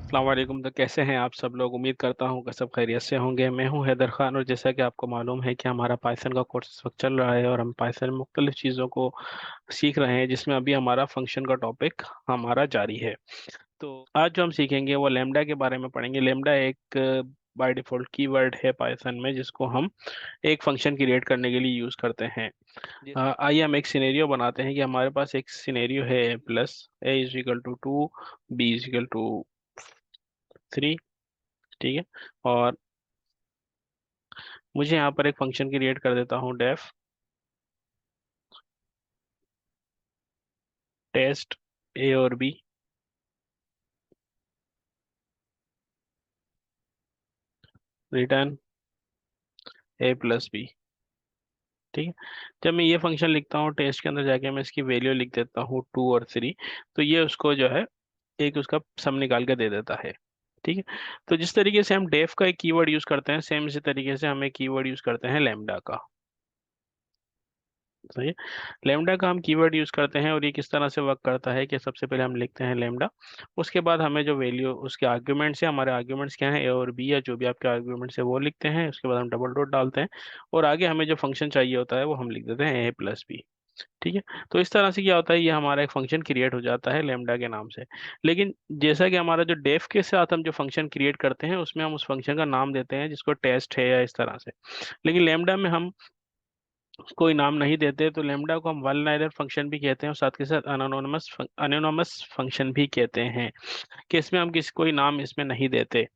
अस्सलाम वालेकुम। तो कैसे हैं आप सब लोग? उम्मीद करता हूँ कि सब खैरियत से होंगे। मैं हूँ हैदर खान, और जैसा कि आपको मालूम है कि हमारा पाइथन का कोर्स इस वक्त चल रहा है और हम पाइथन में मुख्तलिफ चीज़ों को सीख रहे हैं, जिसमें अभी हमारा फंक्शन का टॉपिक हमारा जारी है। तो आज जो हम सीखेंगे वो लेमडा के बारे में पढ़ेंगे। लेमडा एक बाय डिफॉल्ट कीवर्ड है पाइथन में, जिसको हम एक फंक्शन क्रिएट करने के लिए यूज़ करते हैं। आइए हम एक सिनेरियो बनाते हैं कि हमारे पास एक सिनेरियो है A plus A is equal to 2, B is equal to 3। ठीक है। और मुझे यहाँ पर एक फंक्शन क्रिएट कर देता हूँ, डेफ टेस्ट ए और बी, रिटर्न ए प्लस बी। ठीक है। जब मैं ये फंक्शन लिखता हूँ टेस्ट के अंदर जाके मैं इसकी वैल्यू लिख देता हूँ 2 और 3, तो ये उसको जो है एक उसका सम निकाल के दे देता है। ठीक है। तो जिस तरीके से हम डेफ का एक कीवर्ड यूज करते हैं, सेम इसी तरीके से हम एक कीवर्ड यूज करते हैं लेमडा का। सही है। लेमडा का हम कीवर्ड यूज करते हैं, और ये किस तरह से वर्क करता है कि सबसे पहले हम लिखते हैं लेमडा, उसके बाद हमें जो वैल्यू उसके आर्ग्यूमेंट्स है, हमारे आर्ग्यूमेंट्स क्या है, ए और बी, या जो भी आपके आर्ग्यूमेंट्स है वो लिखते हैं। उसके बाद हम डबल डॉट डालते हैं, और आगे हमें जो फंक्शन चाहिए होता है वो हम लिख देते हैं ए प्लस बी। ठीक है। तो इस तरह से क्या होता है, ये हमारा एक फंक्शन क्रिएट हो जाता है लेमडा के नाम से। लेकिन जैसा कि हमारा जो डेफ के साथ हम जो फंक्शन क्रिएट करते हैं उसमें हम उस फंक्शन का नाम देते हैं जिसको टेस्ट है, या इस तरह से। लेकिन लेमडा में हम कोई नाम नहीं देते, तो लेमडा को हम वन लाइनर फंक्शन भी कहते हैं, और साथ के साथ अनोनमस फंक्शन भी कहते हैं, कि इसमें हम किसी कोई नाम इसमें नहीं देते।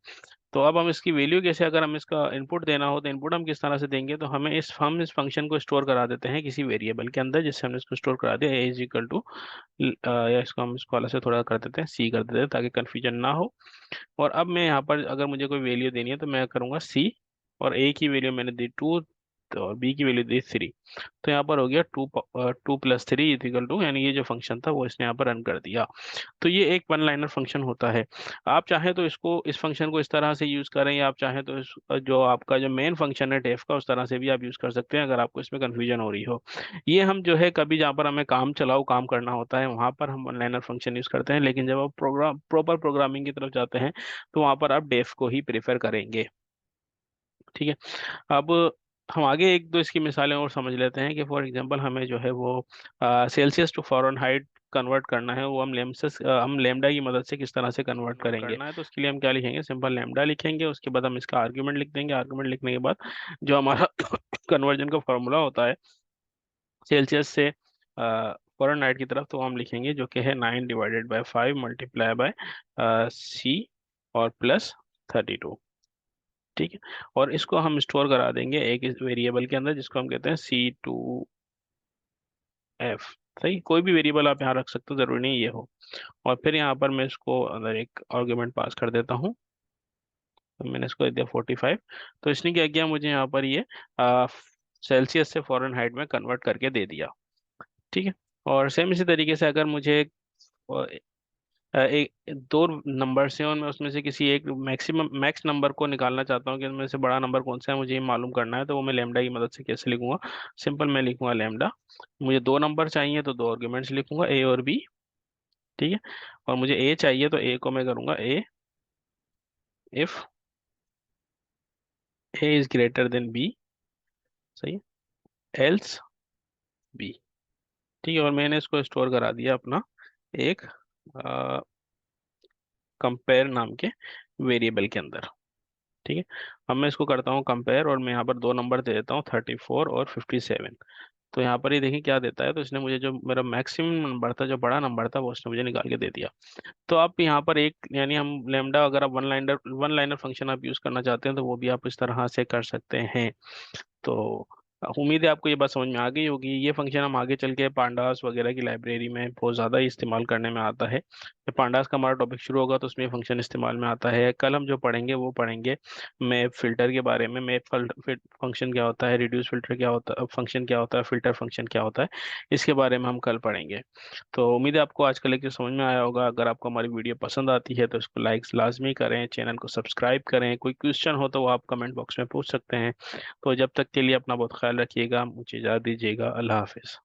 तो अब हम इसकी वैल्यू कैसे, अगर हम इसका इनपुट देना हो तो इनपुट हम किस तरह से देंगे, तो हम इस फंक्शन को स्टोर करा देते हैं किसी वेरिएबल के अंदर, जिससे हमने इसको स्टोर करा दिया ए इज इक्वल टू, या इसको हम इसको अलग से थोड़ा कर देते हैं, सी कर देते हैं, ताकि कन्फ्यूजन ना हो। और अब मैं यहाँ पर अगर मुझे कोई वैल्यू देनी है तो मैं करूँगा सी, और ए की वैल्यू मैंने दी 2, तो और बी की वैल्यू दी 3। तो यहाँ पर हो गया 2 + 3 इक्वल टू, यानी ये जो फंक्शन था वो इसने यहाँ पर रन कर दिया। तो ये एक वन लाइनर फंक्शन होता है। आप चाहें तो इसको, इस फंक्शन को इस तरह से यूज करें, या आप चाहें तो जो आपका जो मेन फंक्शन है डेफ का, उस तरह से भी आप यूज कर सकते हैं, अगर आपको इसमें कंफ्यूजन हो रही हो। ये हम जो है कभी जहाँ पर हमें काम चलाओ काम करना होता है वहां पर हम वन लाइनर फंक्शन यूज करते हैं, लेकिन जब आप प्रॉपर प्रोग्रामिंग की तरफ जाते हैं तो वहां पर आप डेफ को ही प्रेफर करेंगे। ठीक है। अब हम आगे एक दो इसकी मिसालें और समझ लेते हैं, कि फॉर एग्जांपल हमें जो है वो सेल्सियस टू फ़ारेनहाइट कन्वर्ट करना है, वो हम लेमडा की मदद से किस तरह से कन्वर्ट करेंगे। करना है तो उसके लिए हम क्या लिखेंगे, सिंपल लेमडा लिखेंगे, उसके बाद हम इसका आर्ग्यूमेंट लिख देंगे। आर्ग्यूमेंट लिखने के बाद जो हमारा कन्वर्जन का फॉर्मूला होता है सेल्सियस से फ़ारेनहाइट की तरफ, तो हम लिखेंगे जो कि है 9/5 मल्टीप्लाई बाय सी और प्लस 32। ठीक है। और इसको हम स्टोर करा देंगे एक इस वेरिएबल के अंदर, जिसको हम कहते हैं C2F। सही, कोई भी वेरिएबल आप यहाँ रख सकते हो, जरूरी नहीं ये हो। और फिर यहाँ पर मैं इसको अंदर एक आर्गुमेंट पास कर देता हूँ। तो मैंने इसको दे दिया 45। तो इसने क्या किया, मुझे यहाँ पर ये सेल्सियस से फ़ारेनहाइट में कन्वर्ट करके दे दिया। ठीक है। और सेम इसी तरीके से अगर मुझे एक दो नंबर से, और मैं उसमें से किसी एक मैक्स नंबर को निकालना चाहता हूँ कि उनमें से बड़ा नंबर कौन सा है, मुझे ये मालूम करना है, तो वो मैं लेमडा की मदद से कैसे लिखूंगा। सिंपल मैं लिखूंगा लेमडा। मुझे दो नंबर चाहिए तो दो आर्ग्यूमेंट्स लिखूंगा, ए और बी। ठीक है। और मुझे ए चाहिए तो ए को मैं करूंगा A if A is greater than B. सही है। Else B. ठीक है। और मैंने इसको स्टोर करा दिया अपना एक कंपेयर नाम के वेरिएबल के अंदर। ठीक है। अब मैं इसको करता हूँ कंपेयर, और मैं यहाँ पर दो नंबर दे देता हूँ 34 और 57। तो यहाँ पर ये देखिए क्या देता है, तो इसने मुझे जो मेरा मैक्सिमम नंबर था, जो बड़ा नंबर था, वो उसने मुझे निकाल के दे दिया। तो आप यहाँ पर एक, यानी हम लेमडा, अगर आप वन लाइनर फंक्शन आप यूज करना चाहते हैं तो वो भी आप इस तरह से कर सकते हैं। तो उम्मीद है आपको ये बात समझ में आ गई होगी। ये फंक्शन हम आगे चल के पांडास वगैरह की लाइब्रेरी में बहुत ज़्यादा ही इस्तेमाल करने में आता है। जब पांडास का हमारा टॉपिक शुरू होगा तो उसमें फंक्शन इस्तेमाल में आता है। कल हम जो पढ़ेंगे वो पढ़ेंगे मैप फिल्टर के बारे में। मैप फंक्शन क्या होता है, रिड्यूस फिल्टर क्या होता है, फंक्शन क्या होता है, फिल्टर फंक्शन क्या होता है, इसके बारे में हम कल पढ़ेंगे। तो उम्मीद है आपको आज का लेक्चर समझ में आया होगा। अगर आपको हमारी वीडियो पसंद आती है तो इसको लाइक्स लाजमी करें, चैनल को सब्सक्राइब करें। कोई क्वेश्चन हो तो वो आप कमेंट बॉक्स में पूछ सकते हैं। तो जब तक के लिए अपना बहुत ख्याल रखिएगा, मुझे इजाज़त दीजिएगा। अल्लाह हाफिज़।